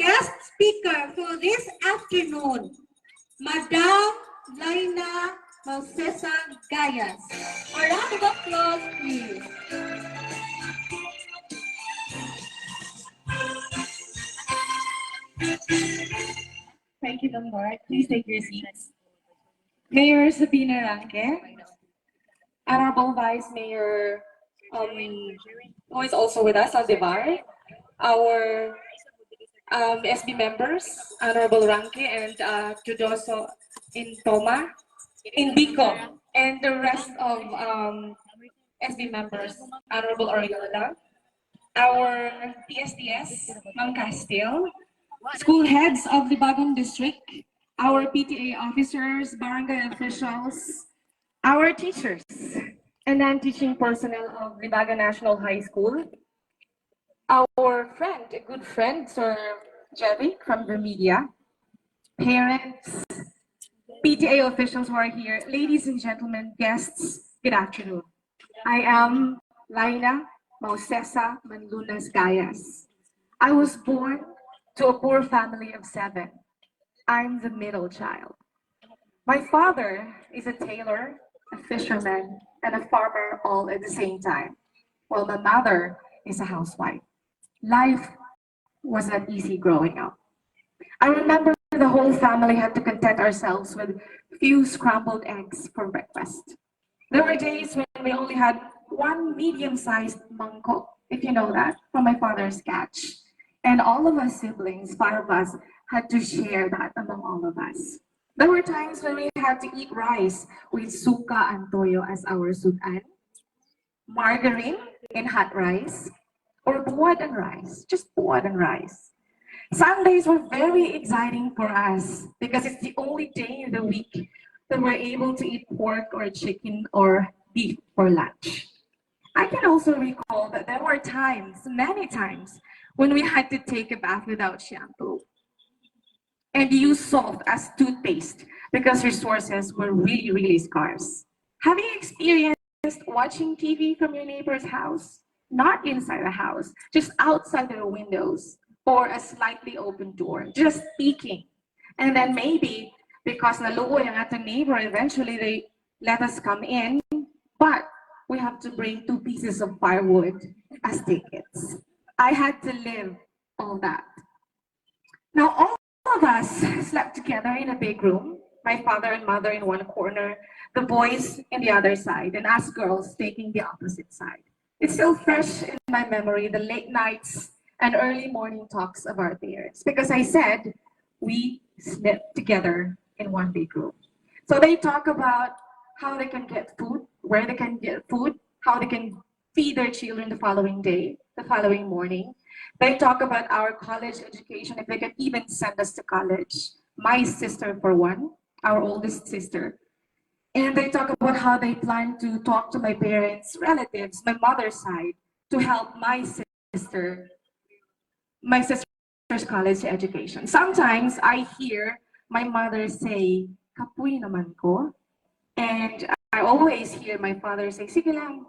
guest speaker for this afternoon, Madam Lyna Gayas. A round of applause, please. Thank you, Lord. Please take your seats. Mayor Sabina Ranque, Honorable Vice Mayor, who is also with us on the bar, our SB members, Honorable Ranque and Judoso in Toma, in Bicol, and the rest of SB members, Honorable Oriola, our PSDS, Ma'am Castile, school heads of the Bagong District, our PTA officers, barangay officials, our teachers, and non-teaching personnel of Libaga National High School, our friend, a good friend, Sir Jerry from the media, parents, PTA officials who are here, ladies and gentlemen, guests, good afternoon. I am Lyna Gayas. I was born to a poor family of 7. I'm the middle child. My father is a tailor, a fisherman, and a farmer all at the same time, while my mother is a housewife. Life was not easy growing up. I remember the whole family had to content ourselves with few scrambled eggs for breakfast. There were days when we only had one medium-sized mangkok, if you know that, from my father's catch. And all of us siblings, 5 of us, had to share that among all of us. There were times when we had to eat rice with suka and toyo as our sudan, margarine in hot rice, or buwad and rice, just buwad and rice. Sundays were very exciting for us because it's the only day in the week that we're able to eat pork or chicken or beef for lunch. I can also recall that there were times, many times, when we had to take a bath without shampoo and use salt as toothpaste because resources were really, really scarce. Have you experienced watching TV from your neighbor's house? Not inside the house, just outside their windows or a slightly open door, just peeking. And then maybe because naluoy ang ating neighbor, eventually they let us come in, but we have to bring 2 pieces of firewood as tickets. I had to live all that. Now, all of us slept together in a big room, my father and mother in one corner, the boys in the other side, and us girls taking the opposite side. It's still fresh in my memory, the late nights and early morning talks of our parents, because I said we slept together in one big room. So they talk about how they can get food, where they can get food, how they can feed their children the following day, the following morning. They talk about our college education, if they can even send us to college. My sister, for one, our oldest sister. And they talk about how they plan to talk to my parents, relatives, my mother's side, to help my sister's college education. Sometimes I hear my mother say, "Kapuy naman ko." And I always hear my father say, "Sige lang."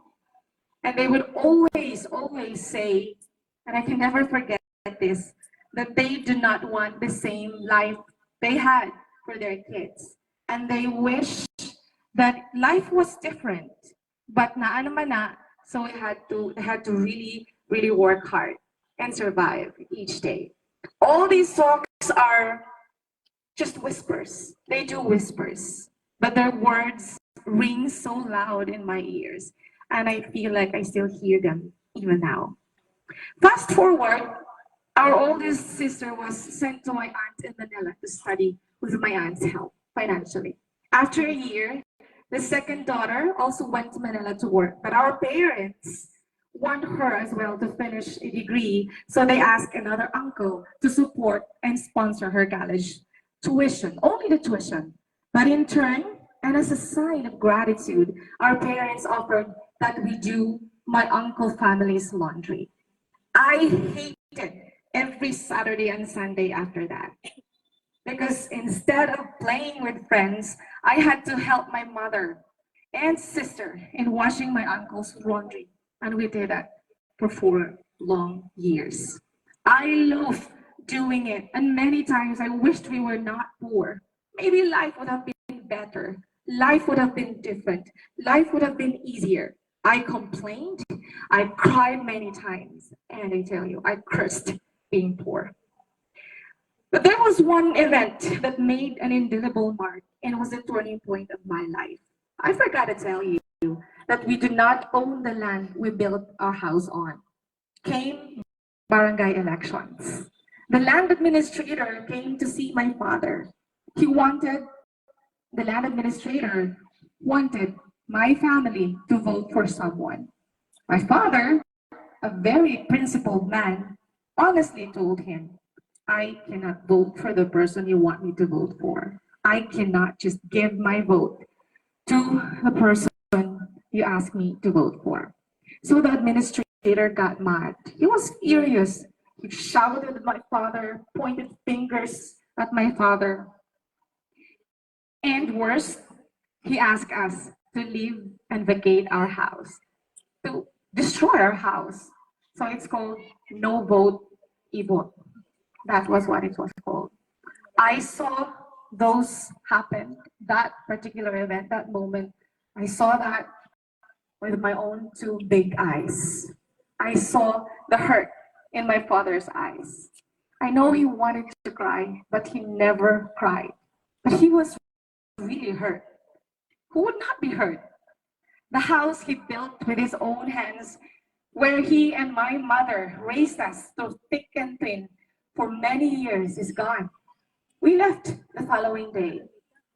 And they would always say, and I can never forget this, that they do not want the same life they had for their kids. And they wish that life was different, but naano man na, so they had to really, really work hard and survive each day. All these talks are just whispers. They do whispers, but their words ring so loud in my ears, and I feel like I still hear them even now. Fast forward, our oldest sister was sent to my aunt in Manila to study with my aunt's help financially. After a year, the second daughter also went to Manila to work, but our parents want her as well to finish a degree, so they asked another uncle to support and sponsor her college tuition, only the tuition. But in turn, and as a sign of gratitude, our parents offered that we do my uncle family's laundry. I hated every Saturday and Sunday after that. Because instead of playing with friends, I had to help my mother and sister in washing my uncle's laundry. And we did that for 4 long years. I love doing it. And many times I wished we were not poor. Maybe life would have been better. Life would have been different. Life would have been easier. I complained. I cried many times. And I tell you, I cursed being poor. But there was one event that made an indelible mark and was a turning point of my life. I forgot to tell you that we do not own the land we built our house on. Came barangay elections. The land administrator came to see my father. The land administrator wanted my family to vote for someone. My father, a very principled man, honestly told him, I cannot vote for the person you want me to vote for. I cannot just give my vote to the person you asked me to vote for. So the administrator got mad. He was furious. He shouted at my father, pointed fingers at my father. And worse, he asked us to leave and vacate our house, to destroy our house. So it's called No Vote, E-Vote. That was what it was called. I saw those happen, that particular event, that moment. I saw that with my own two big eyes. I saw the hurt in my father's eyes. I know he wanted to cry, but he never cried. But he was really hurt. Who would not be hurt? The house he built with his own hands, where he and my mother raised us through thick and thin for many years, is gone. We left the following day,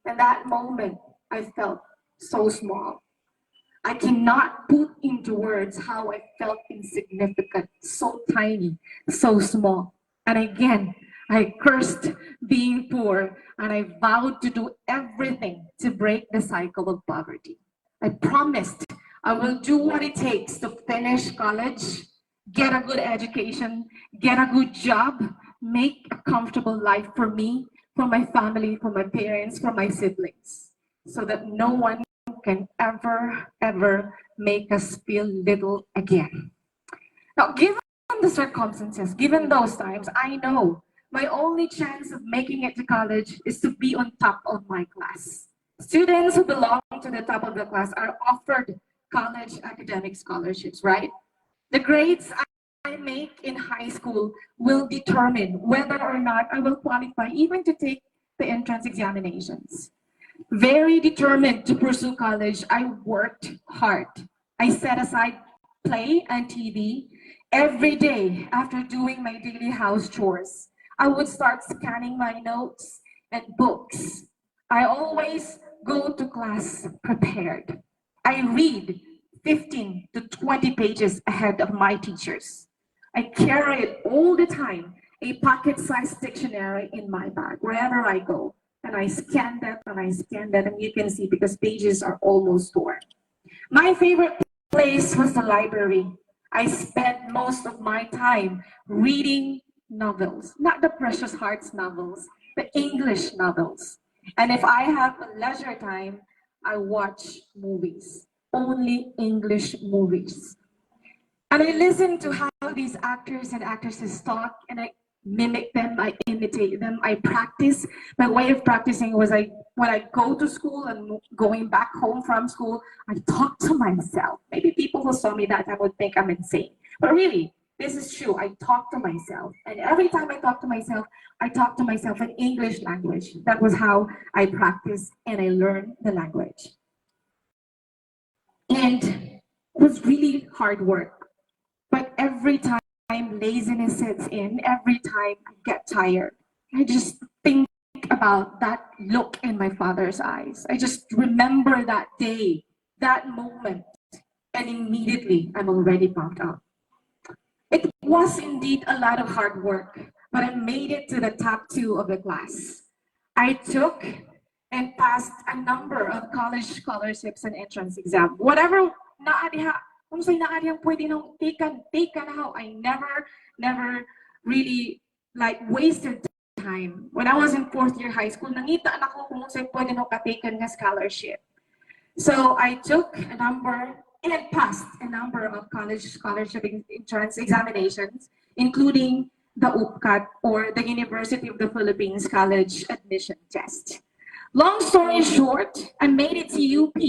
and that moment I felt so small. I cannot put into words how I felt insignificant, so tiny, so small. And again, I cursed being poor and I vowed to do everything to break the cycle of poverty. I promised I will do what it takes to finish college, get a good education, get a good job, make a comfortable life for me, for my family, for my parents, for my siblings, so that no one can ever make us feel little again. Now, given the circumstances, given those times, I know my only chance of making it to college is to be on top of my class. Students who belong to the top of the class are offered college academic scholarships, right? The grades I make in high school will determine whether or not I will qualify even to take the entrance examinations. Very determined to pursue college, I worked hard. I set aside play and TV every day after doing my daily house chores. I would start scanning my notes and books. I always go to class prepared. I read 15 to 20 pages ahead of my teachers. I carried all the time a pocket-sized dictionary in my bag wherever I go. And I scanned that and I scanned that, and you can see because pages are almost torn. My favorite place was the library. I spent most of my time reading novels, not the Precious Hearts novels, the English novels. And if I have a leisure time, I watch movies, only English movies. And I listen to how these actors and actresses talk, and I mimic them, I imitate them, I practice. My way of practicing was when I go to school and going back home from school, I talk to myself. Maybe people who saw me that time would think I'm insane. But really, this is true. I talk to myself. And every time I talk to myself in English language. That was how I practiced and I learned the language. And it was really hard work. But every time laziness sets in, every time I get tired, I just think about that look in my father's eyes. I just remember that day, that moment, and immediately I'm already pumped up. It was indeed a lot of hard work, but I made it to the top 2 of the class. I took and passed a number of college scholarships and entrance exam. Whatever naadiha, kung sa'y naadihang pwede nung take na how. I never really like wasted time. When I was in 4th year high school, nangita na ko kung sa'y pwede nung ka-taken nga scholarship. So I took a number and passed a number of college scholarship entrance examinations, including the UPCAT, or the University of the Philippines College Admission Test. Long story short, I made it to UP,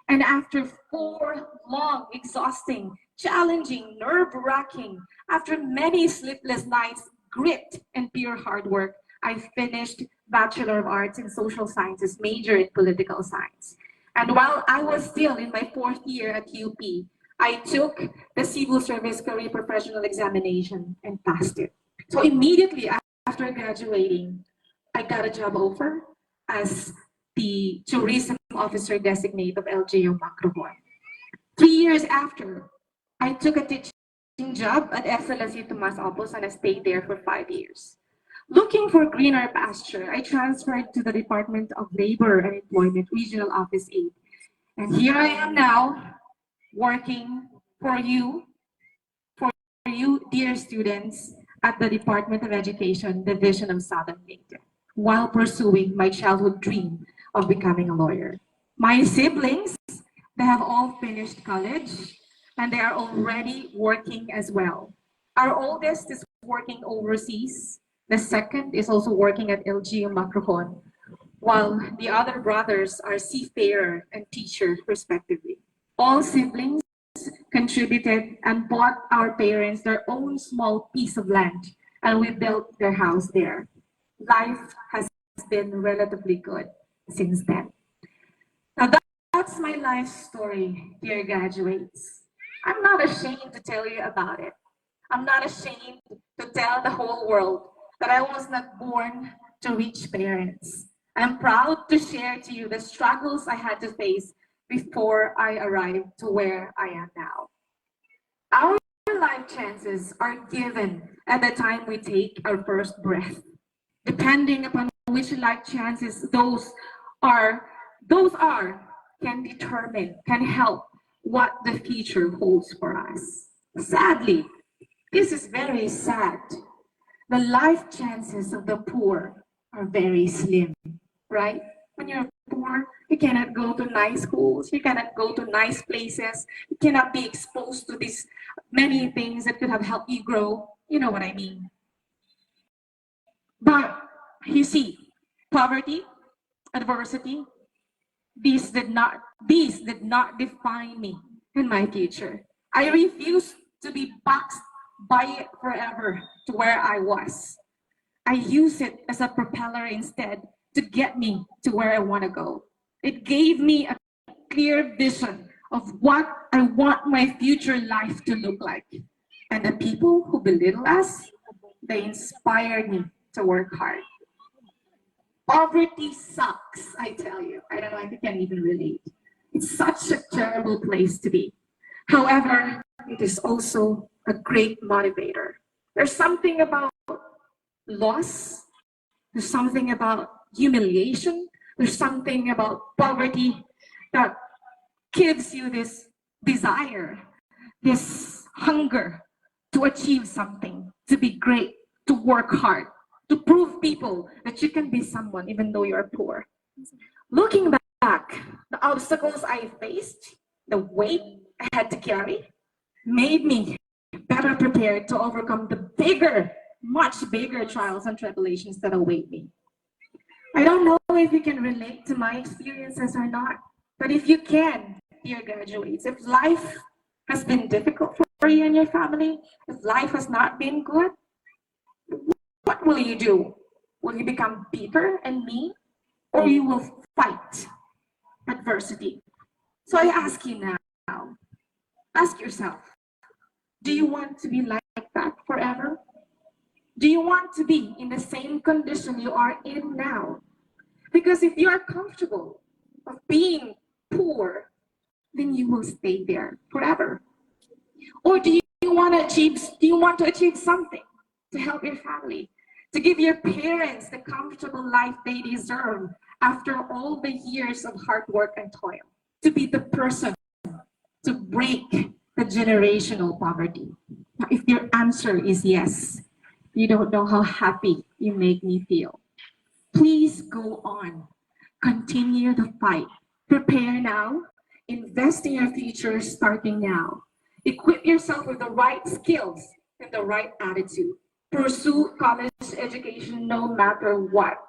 and after 4 long, exhausting, challenging, nerve-wracking, after many sleepless nights, grit, and pure hard work, I finished Bachelor of Arts in Social Sciences, major in Political Science. And while I was still in my 4th year at UP, I took the Civil Service Career Professional Examination and passed it. So immediately after graduating, I got a job offer as the tourism officer designate of LGU Macrohon. 3 years after, I took a teaching job at SLSU Tomas Opos and I stayed there for 5 years. Looking for greener pasture, I transferred to the Department of Labor and Employment Regional Office 8. And here I am now, working for you, dear students, at the Department of Education, Division of Southern Leyte, while pursuing my childhood dream of becoming a lawyer. My siblings, they have all finished college and they are already working as well. Our oldest is working overseas. The second is also working at LGU Macrohon, while the other brothers are seafarer and teacher respectively. All siblings contributed and bought our parents their own small piece of land, and we built their house there. Life has been relatively good since then. Now that's my life story, dear graduates. I'm not ashamed to tell you about it. I'm not ashamed to tell the whole world that I was not born to rich parents. I'm proud to share to you the struggles I had to face before I arrived to where I am now. Our life chances are given at the time we take our first breath. Depending upon which life chances those are can determine, can help what the future holds for us. Sadly, this is very sad. The life chances of the poor are very slim, right? When you're poor, you cannot go to nice schools, you cannot go to nice places, you cannot be exposed to these many things that could have helped you grow. You know what I mean? But you see, poverty, adversity, these did not define me in my future. I refuse to be boxed by it forever to where I was. I use it as a propeller instead to get me to where I want to go. It gave me a clear vision of what I want my future life to look like. And the people who belittle us, they inspired me to work hard. Poverty sucks, I tell you. I don't know if you can even relate. It's such a terrible place to be. However, it is also a great motivator. There's something about loss, there's something about humiliation, there's something about poverty that gives you this desire, this hunger to achieve something, to be great, to work hard, to prove people that you can be someone even though you're poor. Looking back, the obstacles I faced, the weight I had to carry, made me better prepared to overcome the bigger, much bigger trials and tribulations that await me. I don't know if you can relate to my experiences or not, but if you can, dear graduates, if life has been difficult for you and your family, if life has not been good, what will you do? Will you become bitter and mean, or you will fight adversity? So I ask you now, ask yourself, do you want to be like that forever? Do you want to be in the same condition you are in now? Because if you are comfortable of being poor, then you will stay there forever. Or do you want to achieve something to help your family, to give your parents the comfortable life they deserve after all the years of hard work and toil, to be the person to break the generational poverty? Now, if your answer is yes, you don't know how happy you make me feel. Please go on. Continue the fight. Prepare now. Invest in your future starting now. Equip yourself with the right skills and the right attitude. Pursue college education no matter what.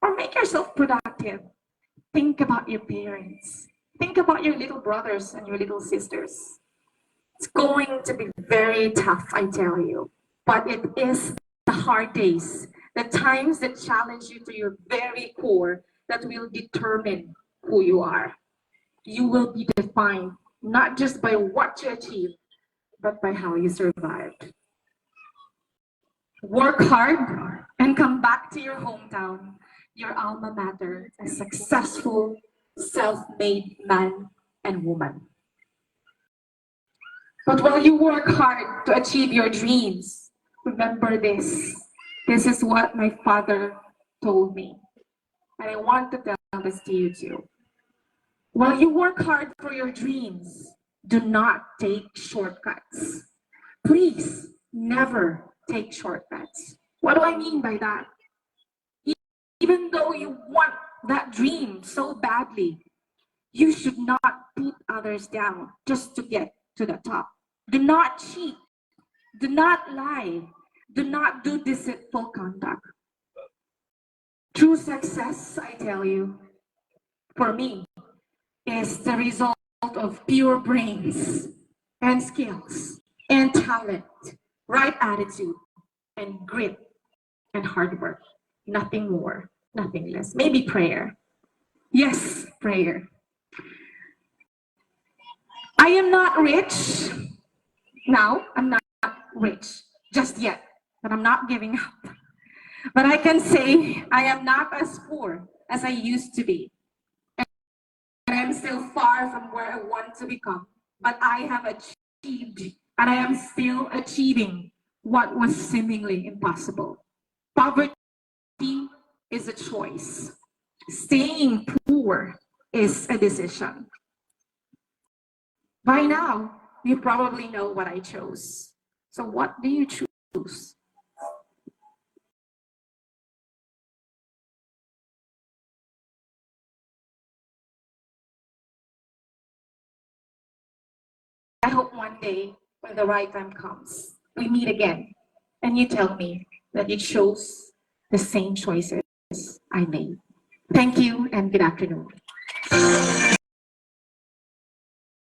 Or make yourself productive. Think about your parents. Think about your little brothers and your little sisters. It's going to be very tough, I tell you. But it is the hard days, the times that challenge you to your very core that will determine who you are. You will be defined not just by what you achieve, but by how you survived. Work hard and come back to your hometown, your alma mater, a successful, self-made man and woman. But while you work hard to achieve your dreams, remember this. This is what my father told me. And I want to tell this to you too. While you work hard for your dreams, do not take shortcuts. Please never take shortcuts. What do I mean by that? Even though you want that dream so badly, you should not put others down just to get to the top. Do not cheat. Do not lie. Do not do deceitful conduct. True success, I tell you, for me, is the result of pure brains and skills and talent, right attitude and grit and hard work. Nothing more, nothing less. Maybe prayer. Yes, prayer. I am not rich. Now, I'm not rich just yet, but I'm not giving up. But I can say I am not as poor as I used to be. And I'm still far from where I want to become. But I have achieved, and I am still achieving what was seemingly impossible. Poverty is a choice. Staying poor is a decision. By now, you probably know what I chose. So what do you choose? I hope one day, when the right time comes, we meet again and you tell me that you chose the same choices I made. Thank you and good afternoon.